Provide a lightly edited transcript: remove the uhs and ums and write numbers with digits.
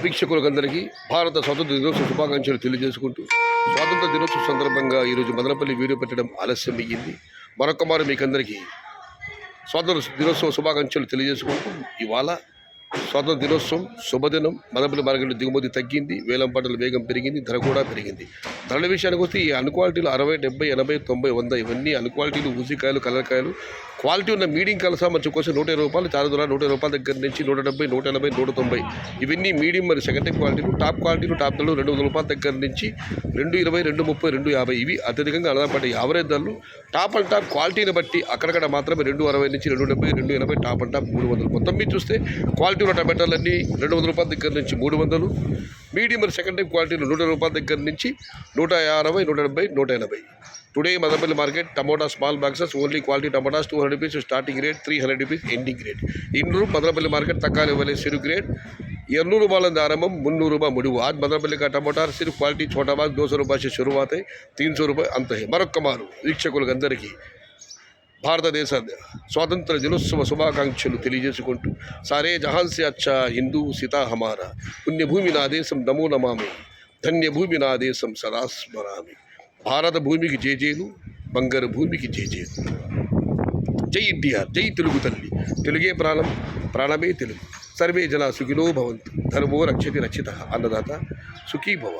వీక్షకులందరికీ భారత స్వాతంత్ర దినోత్సవ శుభాకాంక్షలు తెలియజేసుకుంటూ స్వాతంత్ర దినోత్సవ సందర్భంగా ఈరోజు మదనపల్లి వీడియో పెట్టడం ఆలస్యం అయ్యింది. మరొక మారు మీకందరికీ స్వాతంత్ర దినోత్సవ శుభాకాంక్షలు తెలియజేసుకుంటూ ఇవాళ స్వాతంత్ర దినోత్సవం శుభదినం. మదనపల్లి మార్కెట్లో దిగుమతి తగ్గింది, వేలం పాటల వేగం పెరిగింది, ధర కూడా పెరిగింది. ధరల విషయానికి వస్తే ఈ అన్క్వాలిటీలు 60, 70, 80, 90, 100 ఇవన్నీ అన్క్వాలిటీలు, ఊసికాయలు, కలర్కాయలు. క్వాలిటీ ఉన్న మీడియం కలసా మంచి కోసం 120 రూపాయలు, చారుదల 120 రూపాయల దగ్గర నుంచి 170, 180, 190 ఇవన్నీ మీడియం మరి సెకండ్ క్వాలిటీలు. టాప్ క్వాలిటీలు, టాప్ ధరలు 200 రూపాయల దగ్గర నుంచి 220, 230, 250 ఇవి అత్యధికంగా ఆధారపడే యావరేజ్ ధరలు. టాప్ అండ్ టాప్ క్వాలిటీని బట్టి అక్కడక్కడ మాత్రమే 260 నుంచి 270, 280, టాప్ అండ్ టాప్ 300. మొత్తం మీద చూస్తే క్వాలిటీ ఉన్న టమాటాలన్నీ 200 రూపాయల దగ్గర నుంచి 300, మీడియం మరి సెకండ్ టైప్ క్వాలిటీలు 100 రూపాయల దగ్గర నుంచి 150, 170, 180. Today Madanapalle market tomato small boxes only quality tomatoes 200 rupees starting rate, 300 rupees ending rate. ಇನ್ನೂರು मदनपल्ली मार्केट तक्काले वाले सिरु ग्रेड 200 रूपये आरंभम 300 रूपये मुड़ू. आज मदनपल्ली का टमाटा सिर्फ क्वालिटी छोटा बाग 200 रुपये से शुरुआत है, 300 रुपये अंत है. मरొక్క మారు వీక్షకులందరికీ భారతదేశ స్వాతంత్ర దినోత్సవ శుభాకాంక్షలు తెలియజేసుకుంటూ సారే జహాన్ సే అచ్చా హిందూ సీతా హమారా పుణ్యభూమి నా దేశం నమో నమామి ధన్యభూమి నా దేశం సదా స్మరామి. భారత భూమికి జేజేలు, బంగారు భూమికి జేజేలు. జై ఎన్టీఆర్, జై తెలుగు తల్లి. తెలుగే ప్రాణం, ప్రాణమే తెలుగు. సర్వే జన సుఖినో భవంతు. ధర్మో రక్షతి రక్షిత. అన్నదాత సుఖీ భవ.